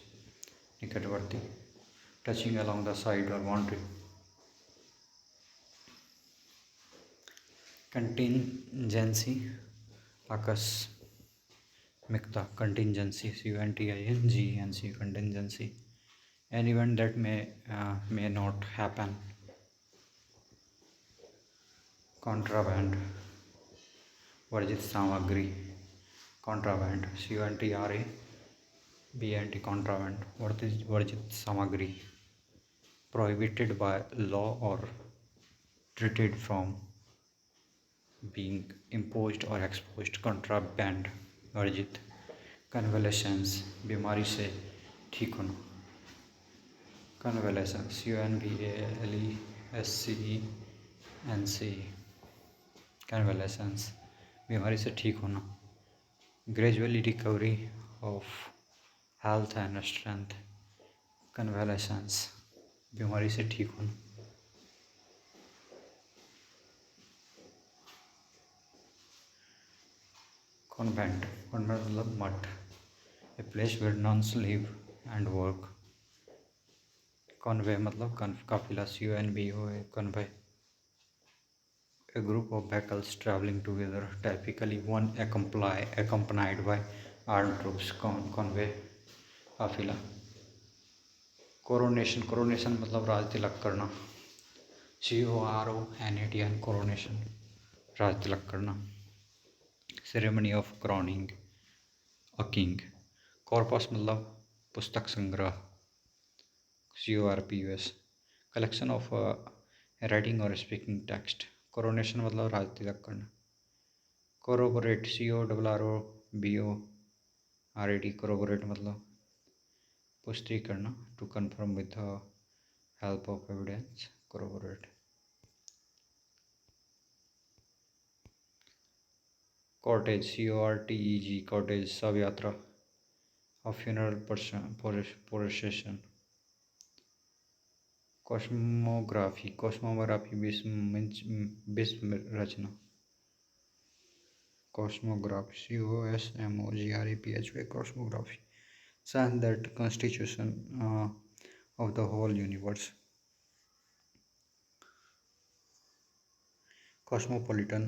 निकटवर्ती. Touching along the side or boundary. Contingency, Mikta, contingency, CUNTINGENC, contingency, an event that may not happen. Contraband, वर्जित सामग्री, contraband, CONTRABAND, contraband, वर्जित सामग्री, prohibited by law or treated from being imposed or exposed. Contraband, वर्जित. कन्वलेसेंस, बीमारी से ठीक होना. कन्वलेसेंस, CONVALESCENC, कन्वलेसेंस, बीमारी से ठीक होना. Gradually recovery of health and strength. Convalescence, बीमारी से ठीक होना. कॉन्वेंट, कॉन्वेंट मतलब मठ. A place where nuns live and work. Convoy मतलब काफिला, CONVOY, convoy. A group of vehicles traveling together, typically one accompanied by armed troops. Convoy, काफिला. Coronation, coronation मतलब राज तिलक करना. CORONATION, कोरोनेशन, राज तिलक करना. Ceremony of crowning a king. Corpus मतलब पुस्तक संग्रह. CORPUS, collection of writing or speaking text. Coronation मतलब राज तिलक करना. कोरोबोरेट, CORROBORAT, कोरोबोरेट मतलब पुष्टि करना. To confirm with the help of evidence, corroborate. Cortege, CORTEG, cortege, शव यात्रा. A funeral procession. Cosmography, cosmography विश्व रचना. Cosmography, COSMOGRAPHY, cosmography. Science that constitution of the whole universe. Cosmopolitan,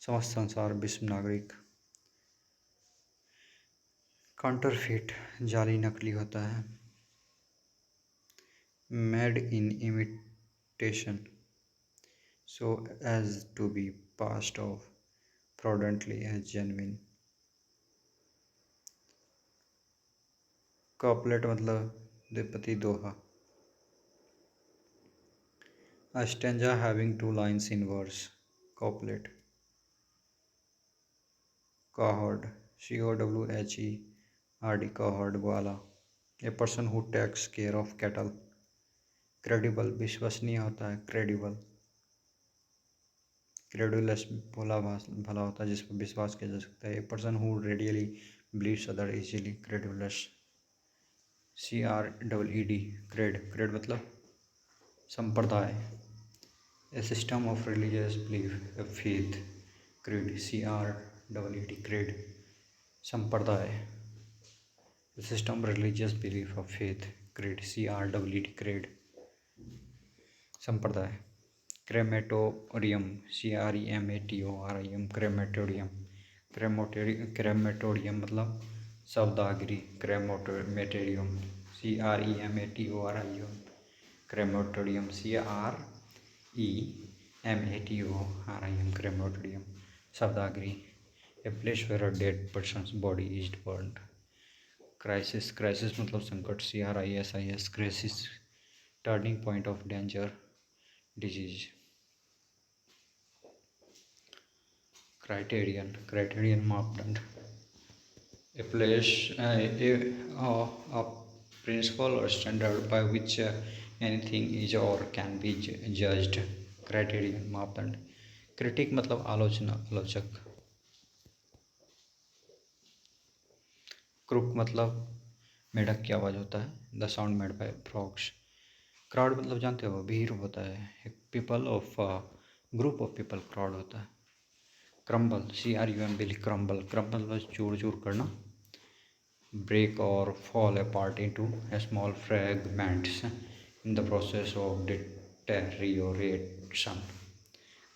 समस्त संसार, विश्व नागरिक. काउंटरफीट, जाली, नकली होता है. Made in imitation, so as to be passed off fraudulently as genuine. Couplet मतलब द्विपदी दोहा. A stanza having two lines in verse. Couplet. Cowherd, COWHERD, cowherd वाला. A person who takes care of cattle. Credible, विश्वसनीय होता है. Credible. Credulous, भला होता है जिस पर विश्वास किया जा सकता है. A person who readily believes other easily. Credulous. CRED, cred मतलब संप्रदाय. A system of religious belief, a faith. Creed, CRED, creed, संप्रदाय. A system of religious belief of faith. Creed, CRED, creed, संप्रदाय. Crematorium, CREMATORIUM, crematorium. क्रेमेटोरियम मतलब शवदाहगिरी. Crematorium, CREMATORIUM, crematorium. CREMATORIUM, crematorium, शवदाहगिरी. A place where a dead person's body is burned. Crisis, crisis मतलब संकट. CRISIS, crisis, turning point of danger, disease. Criterion, criterion मापदंड. A place, a principle or standard by which anything is or can be judged. Criterion मापदंड. Critic मतलब आलोचना, आलोचक. Crook मतलब मेढक की आवाज़ होता है. The sound made by frogs. Crowd मतलब जानते हो भीड़ होता है. एक people of group of people crowd होता है. क्रम्बल, CRUMBL, क्रम्बल, क्रम्बल मतलब चूर चूर करना. ब्रेक और fall apart into small fragments in the process of deterioration.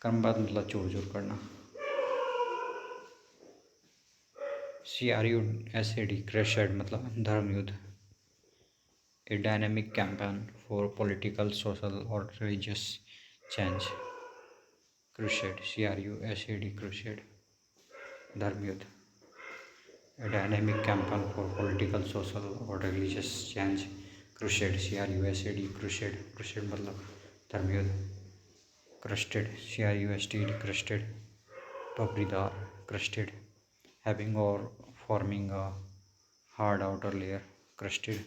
Crumble मतलब चूर चूर करना. CRUSAD crusade मतलब धर्म युद्ध, a dynamic campaign for political, social or religious change. Crusade, CRUSAD crusade, धर्म युद्ध, a dynamic campaign for political, social or religious change. Crusade, CRUSAD crusade, crusade मतलब धर्म युद्ध. Crusted, CRUSTED crusted, टोपरीदार, crusted, having or forming a hard outer layer, crusted.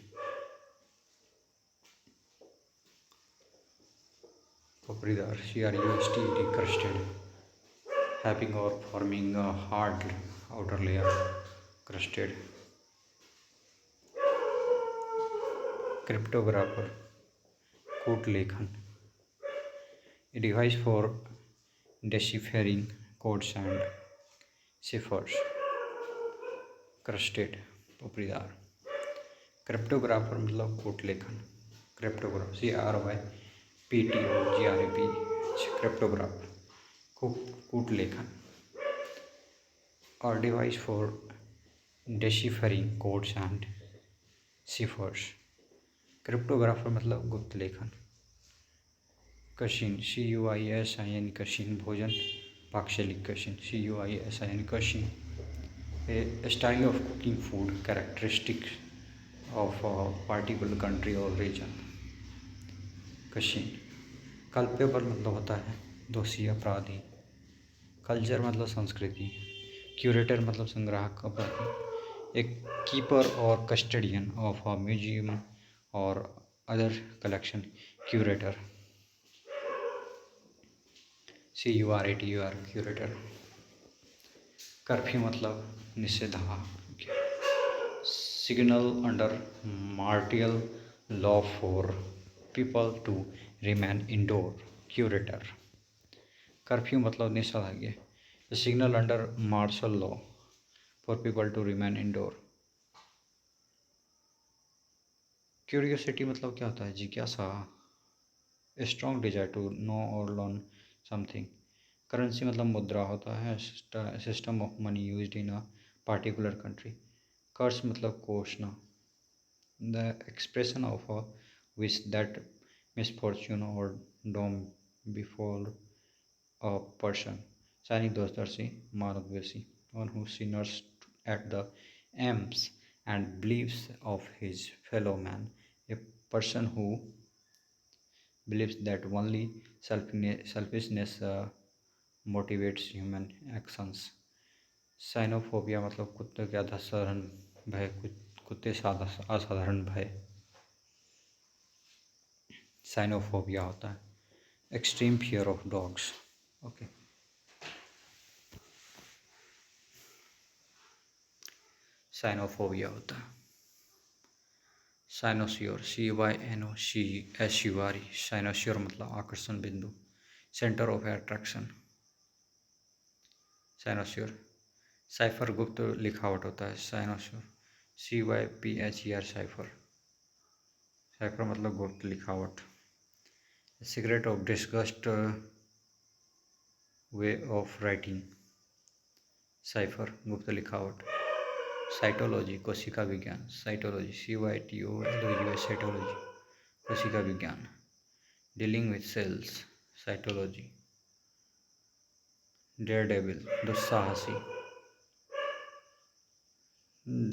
टोपरीदार, CRUSTED crusted, having or forming a hard outer layer, crusted. Cryptographer, कूट लेखन, a device for deciphering codes and ciphers, crusted, टोपरीदार. Cryptographer मतलब कूट लेखन, cryptograph, CRYPTOGRAPH, cryptograph, कूट लेखन. और device for deciphering codes and ciphers. Cryptographer मतलब गुप्त लेखन. कशिन, CUISIN कशिन, भोजन पाकशैली cuisine, CUISIN cuisine, a style of cooking food characteristic of a particular country or region. Cuisine. Culpable मतलब होता है दोषी, अपराधी. कल्चर मतलब संस्कृति. क्यूरेटर मतलब संग्राहक, अपराधी. एक keeper or custodian of a museum or other collection, curator. CURATUR curator. Curfew मतलब निषेधाज्ञा. Signal under martial law for people to remain indoor, curator. Curfew मतलब निषेधाज्ञा. Signal under martial law for people to remain indoor. Curiosity मतलब क्या होता है, जिज्ञासा. Strong desire to know or learn something. Currency मतलब मुद्रा होता है, system of money used in a particular country. Curse मतलब कोसना. The expression of a wish that misfortune or doom befall a person. Cynic दोषदर्शी, मानवद्वेषी. One who sneers at the aims and beliefs of his fellow man, a person who believes that only selfishness motivates human actions. Sinophobia मतलब कुत्ते के असाधारण भय, कुत्ते से असाधारण भय, साइनोफोबिया होता है. Extreme fear of dogs. Okay, Sinophobia होता है. साइनोसियर, CYNOCSUR, साइनोसियर मतलब आकर्षण बिंदु, सेंटर ऑफ अट्रैक्शन, साइनोसियर. साइफर गुप्त लिखावट होता है, साइनोसियर, CYPHER साइफर. साइफर मतलब गुप्त लिखावट. Secret of disgust way of writing, cipher गुप्त लिखावट. साइटोलॉजी, कोशिका विज्ञान, साइटोलॉजी, CYTOLOGY, साइटोलॉजी, कोशिका विज्ञान. Dealing with cells, cytology. Daredevil, दुस्साहसी,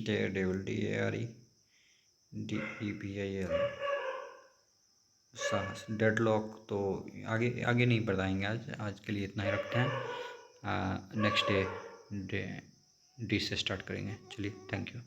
डेयरडेविल, DAREDEVIL, साहस. डेडलॉक तो आगे नहीं बताएंगे, आज के लिए इतना ही रखते हैं. नेक्स्ट डे डी से स्टार्ट करेंगे. चलिए, थैंक यू.